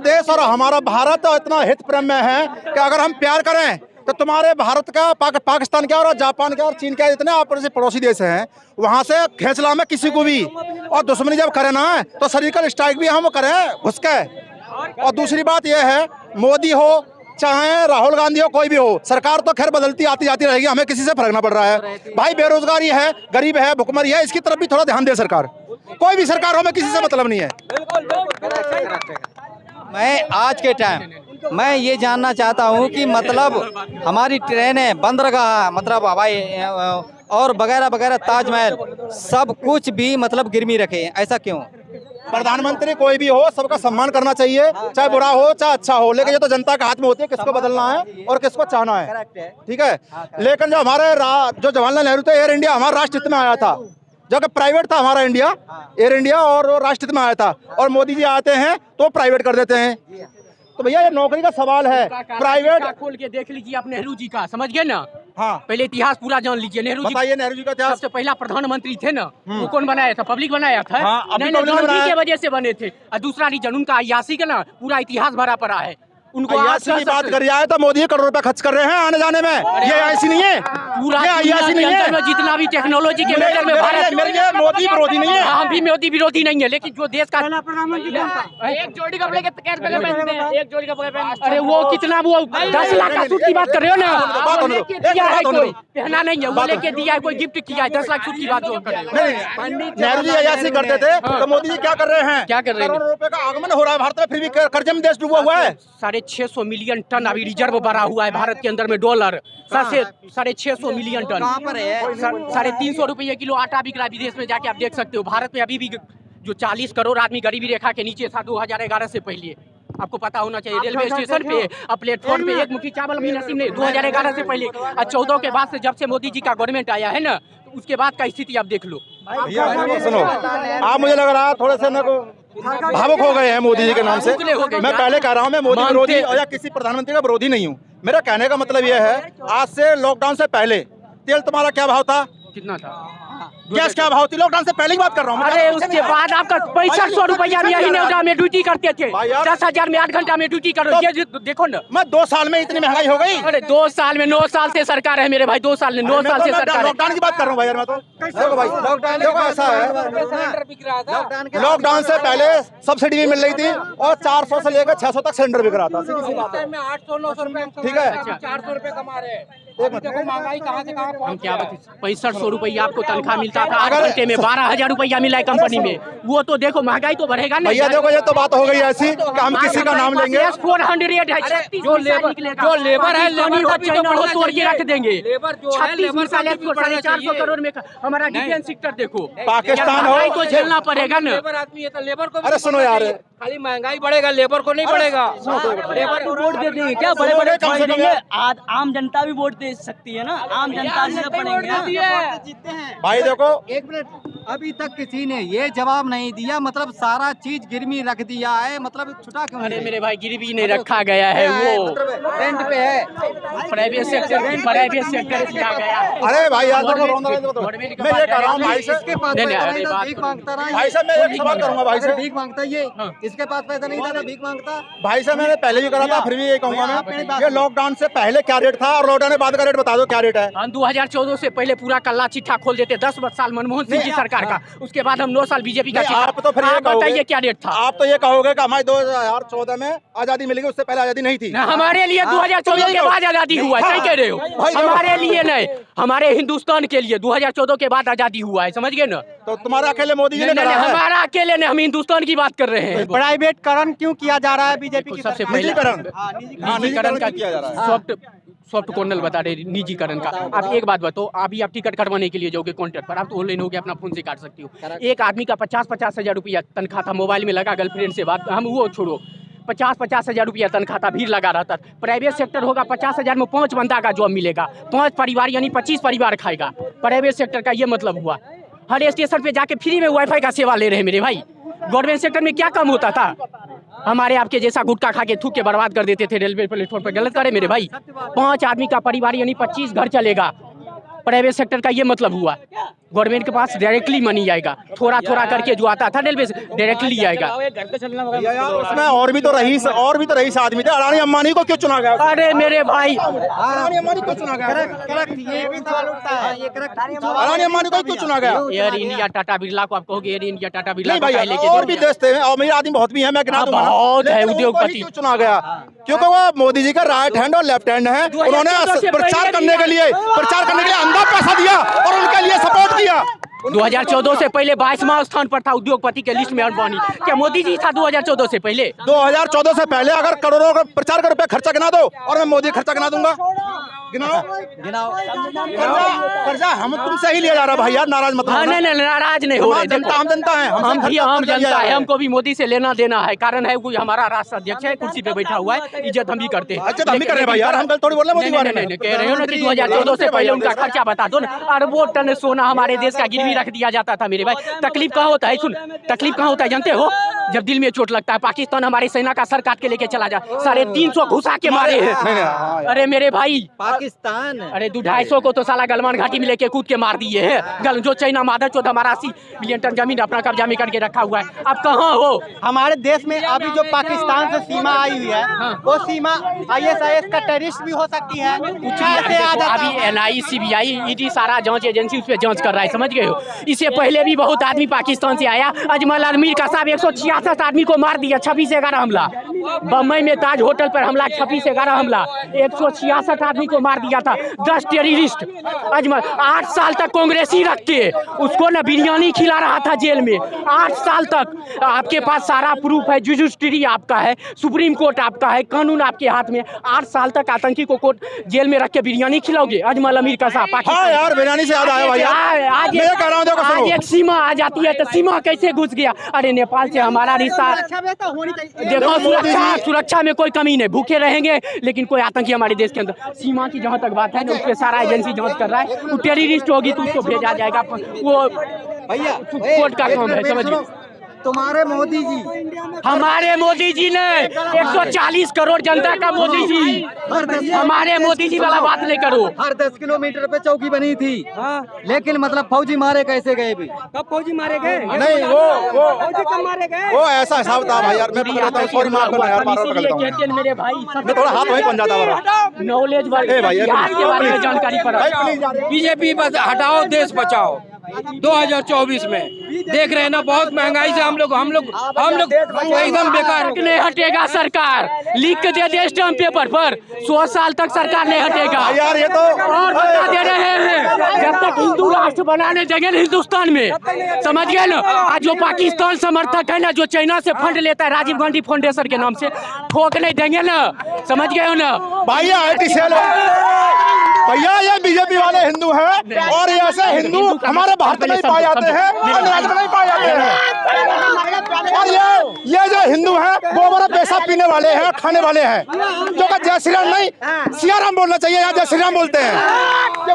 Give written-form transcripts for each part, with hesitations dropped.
देश और हमारा भारत इतना हित प्रेम में है कि अगर हम प्यार करें तो तुम्हारे भारत का पाकिस्तान का और जापान का और चीन का इतने आपस पड़ोसी देश हैं, वहाँ से खींच ला में किसी को भी। और दुश्मनी जब करें ना तो सर्जिकल स्ट्राइक भी हम करें घुस के। और दूसरी बात यह है, मोदी हो चाहे राहुल गांधी हो, कोई भी हो, सरकार तो खैर बदलती आती जाती रहेगी, हमें किसी से फर्क ना पड़ रहा है भाई। बेरोजगारी है, गरीब है, भुखमरी है, इसकी तरफ भी थोड़ा ध्यान दे सरकार। कोई भी सरकार हो, हमें किसी से मतलब नहीं है। मैं आज के टाइम मैं ये जानना चाहता हूँ कि मतलब हमारी ट्रेनें बंद रखा, मतलब हवाई और वगैरह वगैरह, ताजमहल सब कुछ भी मतलब गिरवी रखे, ऐसा क्यों? प्रधानमंत्री कोई भी हो, सबका सम्मान करना चाहिए, चाहे बुरा हो चाहे अच्छा हो, लेकिन ये तो जनता के हाथ में होती है किसको बदलना है और किसको चाहना है, ठीक है। लेकिन जो हमारे जो जवाहरलाल नेहरू थे, एयर इंडिया हमारा राष्ट्रहित में आया था, जो कि प्राइवेट था हमारा इंडिया, एयर इंडिया, और वो राष्ट्रहित में आया था। और मोदी जी आते हैं तो प्राइवेट कर देते हैं। तो भैया ये नौकरी का सवाल है, प्राइवेट खोल के देख लीजिए आप नेहरू जी का, समझ गए ना। हाँ, पहले इतिहास पूरा जान लीजिए। नेहरू जी, बताइए नेहरू जी का इतिहास। सबसे पहला प्रधानमंत्री थे ना, वो कौन बनाया था? पब्लिक बनाया था। हाँ, नहीं, गांधी की वजह से बने थे। और दूसरा रीजन उनका अय्यासी का ना पूरा इतिहास भरा पड़ा है। उनको अय्यासी की बात कर आए तो मोदी करोड़ रुपए खर्च कर रहे हैं आने जाने में, ये ऐसी नहीं है, पूरा अय्यासी नहीं है। जितना भी टेक्नोलॉजी के मैटर में भारत, मेरे लिए मोदी विरोधी नहीं है। हम भी मोदी विरोधी नहीं है, लेकिन जो देश का एक जोड़ी कपड़े के कैश पहले पहनते हैं, एक जोड़ी कपड़े पहनते हैं। अरे वो कितना, वो 10 लाख का सूट की बात कर रहे हो ना, वो लेके दिया है, कोई पहना नहीं है, वो लेके दिया है, कोई गिफ्ट किया है। 10 लाख सूट की बात जो कर रहे हो। नेहरू जी अय्यासी करते थे तो मोदी जी क्या कर रहे हैं? क्या कर रहे हैं? करोड़ों रुपए का आगमन हो रहा है भारत में, फिर भी कर्जे में देश डूबा हुआ है। 650 मिलियन टन अभी रिजर्व भरा हुआ है भारत के अंदर में डॉलर, 650 मिलियन टन। कहाँ पर है? 350 रुपये किलो आटा बिक रहा है विदेश में, जाके आप देख सकते हो। भारत में अभी भी जो 40 करोड़ आदमी गरीबी रेखा के नीचे था 2011 से पहले, आपको पता होना चाहिए। रेलवे स्टेशन पे और प्लेटफॉर्म पे एक मुट्ठी चावल भी नसीब नहीं, 2011 से पहले। और 14 के बाद से, जब से मोदी जी का गवर्नमेंट आया है ना, तो उसके बाद का स्थिति आप देख लो। सुनो, आप मुझे लग रहा है थोड़े से भावुक हो गए हैं मोदी जी के नाम से। मैं पहले कह रहा हूँ मैं मोदी विरोधी या किसी प्रधानमंत्री का विरोधी नहीं हूँ। मेरा कहने का मतलब यह है, आज से लॉकडाउन से पहले तेल तुम्हारा क्या भाव था? कितना था? गैस क्या भाव थी? लॉकडाउन से पहले की बात कर रहा हूँ। अरे उसके बाद आपका 6500 रुपया में यही नौजा में ड्यूटी करते थे, 10,000 में 8 घंटा में ड्यूटी करो। ये देखो ना, मैं 2 साल में इतनी महंगाई हो गई। अरे 2 साल में, 9 साल से सरकार है मेरे भाई, 2 साल में 9 साल से सरकार है। लॉकडाउन की बात कर रहा हूँ भाई यार, मैं तो देखो भाई, लॉकडाउन देखो ऐसा है, लॉकडाउन से पहले सब्सिडी भी मिल रही थी और 400 से लेकर 600 तक सिलेंडर बिक रहा था। 800-900 रुपए, ठीक है, 400 रुपए कमा रहे हैं। देखो महंगाई कहाँ से कहाँ हम क्या बताएं, 6500 रुपया आपको तनख्वाह मिलता था, 8 घंटे में 12,000 रुपया मिला है कंपनी में। वो तो देखो महंगाई तो बढ़ेगा नहीं भैया। देखो ये तो बात हो गई ऐसी कि हम किसी का नाम लेंगे। 400 है, जो लेबर है, वो तोड़ के रख देंगे। 450 करोड़ में हमारा डिफेंस सेक्टर देखो, पाकिस्तान हो तो झेलना पड़ेगा ना। लेबर आदमी है तो लेबर को, अरे सुनो यार, खाली महंगाई बढ़ेगा, लेबर को नहीं बढ़ेगा। लेबर को वोट दे देंगे क्या? बड़े बड़े भाई देंगे, आम जनता भी वोट दे सकती है ना, आम जनता से पड़ेंगे। भाई देखो, एक मिनट, अभी तक किसी ने ये जवाब नहीं दिया, मतलब सारा चीज गिरवी रख दिया है, मतलब छुटा क्यों? अरे मेरे भाई गिरवी नहीं रखा गया है, वो रेंट पे है, प्राइवेट सेक्टर किया गया है। अरे भाई यार देखो, मैं ये कह रहा हूँ भाई से, इसके पास भीख मांगता रहा। भाई साहब मैं एक सवाल करूंगा भाई से। भीख मांगता ये, इसके पास पैसा नहीं था तो भीख मांगता। भाई साहब मैंने पहले भी करा था, फिर भी ये कहूंगा मैं, ये लॉकडाउन से पहले क्या रेट था और लॉकडाउन के बाद का रेट बता दो क्या रेट है? हम 2014 से पहले पूरा कल्ला चिट्ठा खोल देते, 10 साल मनमोहन सिंह की सरकार का, उसके बाद हम 9 साल बीजेपी का। आप तो फिर बताइए क्या रेट था? आप तो ये कहोगे कि हमारी 2014 में आजादी मिलेगी, उससे पहले आजादी नहीं थी। हमारे लिए 2014 के बाद आजादी हुआ है, सही कह रहे हो। हमारे लिए नहीं, हमारे हिंदुस्तान के लिए 2014 के बाद आजादी हुआ है, समझ गए ना। तो तुम्हारा अकेले मोदी जी ने करा है? हमारा अकेले नहीं, हम हिंदुस्तान की बात कर रहे हैं। प्राइवेटकरण क्यों किया जा रहा है बीजेपी की? सबसे पहले निजीकरण का किया जा रहा है, सॉफ्ट कॉर्नर बता रहे निजीकरण का। आप एक बात बताओ, अभी आप टिकट कटवाने के लिए जाओगे काउंटर पर, आप तो ऑनलाइन हो गया, अपना फोन से काट सकती हो। एक आदमी का 50-50 हज़ार रुपया तनख्वाह था, मोबाइल में लगा, गर्लफ्रेंड से बात, हम वो छोड़ो, 50-50 हज़ार रुपया तनख्वाह था, भीड़ लगा रहता। प्राइवेट सेक्टर होगा, 50 हज़ार में 5 बंदा का जॉब मिलेगा, 5 परिवार यानी 25 परिवार खाएगा। प्राइवेट सेक्टर का ये मतलब हुआ। हर स्टेशन पे जाके फ्री में वाईफाई का सेवा ले रहे हैं मेरे भाई। गवर्नमेंट सेक्टर में क्या कम होता था? हमारे आपके जैसा गुटखा खा के थूक के बर्बाद कर देते थे रेलवे प्लेटफॉर्म पर। गलत करे मेरे भाई, 5 आदमी का परिवार यानी 25 घर चलेगा। प्राइवेट सेक्टर का ये मतलब हुआ। गवर्नमेंट के पास डायरेक्टली मनी आएगा, थोड़ा थोड़ा करके जो आता था रेलवे से डायरेक्टली आएगा। उसमें और भी तो रईस आदमी थे। अडानी अंबानी को क्यों चुना गया? अरे मेरे भाई, अडानी अंबानी को चुना गया? अडानी अंबानी को क्यों चुना गया? एयर इंडिया टाटा बिरला को आप कहोगे एयर इंडिया टाटा बिरला नहीं को भाई, लेके और भी देश थे और मेरे आदमी बहुत भी हैं, मैं गिना दूंगा ना। बहुत है लेकिन उनको ही उद्योगपति। क्यों चुना गया? क्योंकि वो मोदी जी का राइट हैंड और लेफ्ट हैंड है। उन्होंने प्रचार करने के लिए अंधा पैसा दिया और उनके लिए सपोर्ट किया। 2014 से पहले 22वां स्थान पर था उद्योगपति के लिस्ट में अंबानी। क्या मोदी जी था 2014 से पहले? 2014 से पहले अगर करोड़ों का प्रचार का रुपया खर्चा गिना दो और मैं मोदी खर्चा गिना दूंगा। गिनाओ। कर्जा हम तुमसे ही लिया जा रहा भाई यार, नाराज मत हाँ, होना। नहीं नाराज नहीं हो रहे। देखो, हम जनता है, हम भी आम जनता है, हमको भी मोदी से लेना देना है। कारण है कोई हमारा राष्ट्र अध्यक्ष है, कुर्सी पे बैठा हुआ है, इज्जत हम भी करते हैं। अच्छा, हम भी कर रहे हैं भाई यार, हम कल थोड़ी बोल रहे हैं मोदी के बारे में। नहीं, कह रहे हो ना कि 2014 से पहले उनका खर्चा बता दो ना। अरबों टन सोना हमारे देश का गिरवी रख दिया जाता था मेरे भाई। तकलीफ कहाँ होता है? सुन, तकलीफ कहाँ होता है जानते हो? जब दिल में चोट लगता है। पाकिस्तान हमारे सेना का सर काट के लेके चला जा, 350 घुसा के मारे हैं। अरे मेरे भाई, पाकिस्तान, अरे 250 को तो साला गलवान घाटी में लेके कूद के मार दिए हैं। जो चाइना मादर चौथ हमारा 80 मिलियन टन जमीन अपना कब्जा में करके रखा हुआ है। अब कहाँ हो? हमारे देश में अभी जो पाकिस्तान से सीमा आई हुई है, वो सीमा ISIS का टेररिस्ट भी हो सकती है। अभी NIA, CBI, ED सारा जांच एजेंसी उस पर जांच कर रहा है, समझ गए हो? इससे पहले भी बहुत आदमी पाकिस्तान से आया। अजमल अमीर का साहब 166 आदमी को मार दिया। 26/11 हमला बम्बई में ताज होटल पर हमला, 26/11 हमला, 166 आदमी को मार दिया था। 10 टेररिस्ट अजमल 8 साल तक कांग्रेसी रख के उसको ना बिरयानी खिला रहा था जेल में। 8 साल तक आपके पास सारा प्रूफ है, जुडिशरी आपका है, सुप्रीम कोर्ट आपका है, कानून आपके हाथ में। 8 साल तक आतंकी को कोर्ट जेल में रख के बिरयानी खिलाओगे? अजमल अमीर का साहब हाँ यार, बिरयानी से याद आया भाई यार। आज एक सीमा आ जाती है तो सीमा कैसे घुस गया? अरे नेपाल से हमारा रिश्ता, देखो सुरक्षा में कोई कमी नहीं, भूखे रहेंगे लेकिन कोई आतंकी हमारे देश के अंदर। सीमा की जहाँ तक बात है ना, उस पर सारा एजेंसी जांच कर रहा है। वो टेररिस्ट होगी तो उसको भेजा जाएगा, वो भैया कोर्ट का काम है, समझ गए? तुम्हारे मोदी जी, हमारे मोदी जी ने 140 करोड़ जनता का मोदी जी, हमारे मोदी जी वाला बात नहीं करो। हर 10 किलोमीटर पे चौकी बनी थी, लेकिन मतलब फौजी मारे कैसे गए? भी कब फौजी मारे गए? नहीं, वो फौजी कब मारे गए? वो ऐसा हिसाब था भाई यार। मैं पकड़ लेता हूँ, सॉरी माफ करना यार, बार-बार पकड़ लेता हूँ। मेरे भाई मैं थोड़ा हाथ वहीं बन जाता है। नॉलेज ए भाई, इतिहास के बारे में जानकारी पर बीजेपी बस हटाओ, देश बचाओ। 2024 में देख रहे हैं ना, बहुत महंगाई से हम लोग एकदम बेकार। नहीं हटेगा सरकार, लिख के दे दे स्टाम्प पेपर पर। 100 साल तक सरकार नहीं हटेगा यार। ये तो और बता दे रहे हैं, जब तक हिंदू राष्ट्र बनाने देंगे ना हिंदुस्तान में, समझ गए ना? आज जो पाकिस्तान समर्थक है ना, जो चाइना से फंड लेता है राजीव गांधी फाउंडेशन के नाम से, ठोक नहीं देंगे ना, समझ गए हो ना? भैया भैया, ये बीजेपी वाले हिंदू हैं और ये ऐसे हिंदू हमारे भारत में नहीं पाए जाते हैं, राज्य में नहीं पाए जाते हैं। और ये जो हिंदू हैं वो हमारा पैसा पीने वाले हैं, खाने वाले हैं, जो कि जय श्री राम नहीं सिया राम बोलना चाहिए, या जय श्री राम बोलते हैं।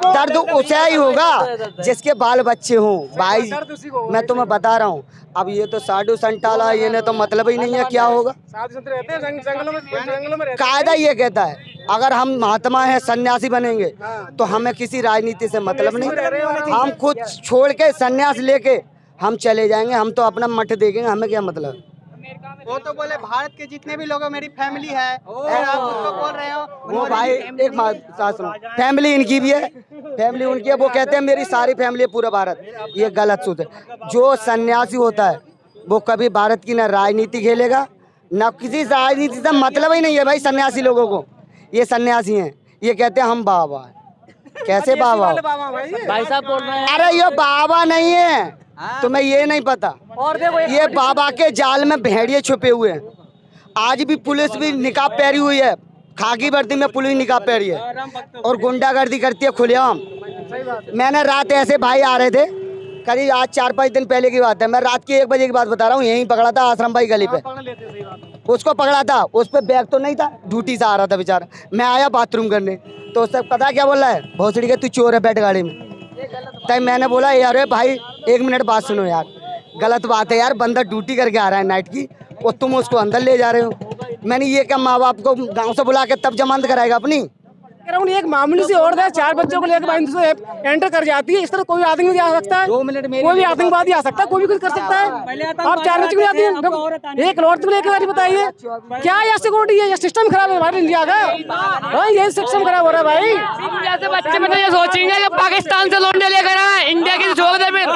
दर्द उसे ही होगा जिसके बाल बच्चे हों भाई। मैं तुम्हें बता रहा हूँ, अब ये तो साधु संताला, ये ने तो मतलब ही नहीं है क्या होगा। कायदा ये कहता है, अगर हम महात्मा हैं, सन्यासी बनेंगे तो हमें किसी राजनीति से मतलब नहीं। हम खुद छोड़ के सन्यास लेके हम चले जाएंगे, हम तो अपना मठ देखेंगे, हमें क्या मतलब। वो तो बोले भारत के जितने भी लोग मेरी फैमिली है, और आप उसको बोल रहे हो। वो भाई एक बात सुनो, फैमिली इनकी भी है, फैमिली उनकी है। वो कहते हैं मेरी सारी फैमिली है पूरा भारत, ये गलत सोच है। जो सन्यासी होता है वो कभी भारत की ना राजनीति खेलेगा, ना किसी राजनीति से मतलब ही नहीं है भाई सन्यासी लोगों को। ये सन्यासी हैं, ये कहते हैं हम बाबा। कैसे बाबा? भाई साहब बोल रहे हैं, अरे ये बाबा नहीं है, तुम्हें ये नहीं पता। और देखो ये बाबा के जाल में भेड़िए छुपे हुए हैं। आज भी पुलिस भी निकाब पहरी हुई है, खाकी वर्दी में पुलिस निकाब पहरी है और गुंडागर्दी करती है खुलेआम। मैंने रात ऐसे भाई आ रहे थे, करीब आज 4-5 दिन पहले की बात है, मैं रात के 1 बजे की बात बता रहा हूँ, यहीं पकड़ा था आश्रम भाई गली पे। उसको पकड़ा था, उस पर बैग तो नहीं था, ड्यूटी से आ रहा था बेचारा। मैं आया बाथरूम करने तो उससे पता क्या बोल रहा है, भोसड़ी के तू चोर है, बैठ गाड़ी में। तब मैंने बोला यार भाई 1 मिनट बात सुनो यार, गलत बात है यार, बंदा ड्यूटी करके आ रहा है नाइट की और तुम उसको अंदर ले जा रहे हो। मैंने ये क्या माँ बाप को गाँव से बुला के तब जमानत कराएगा अपनी? कह रहा हूँ एक मामूली सी औरत है 4 बच्चों को लेकर एंटर कर जाती है, इस तरह कोई आदमी भी आ सकता है, 2 मिनट मेरे कोई भी आतंकवादी आ सकता है, कोई भी कुछ कर सकता है। आप 4 बच्चों को आती है, एक औरत को लेकर आ रही, बताइए क्या यह सिक्योरिटी है? ये सिस्टम खराब है हमारे इंडिया का भाई, यही सिस्टम खराब हो रहा है भाई। इंडिया से बच्चे मतलब ये सोचेंगे कि पाकिस्तान से लौंडे लेकर आए, इंडिया की छोड़ दे फिर।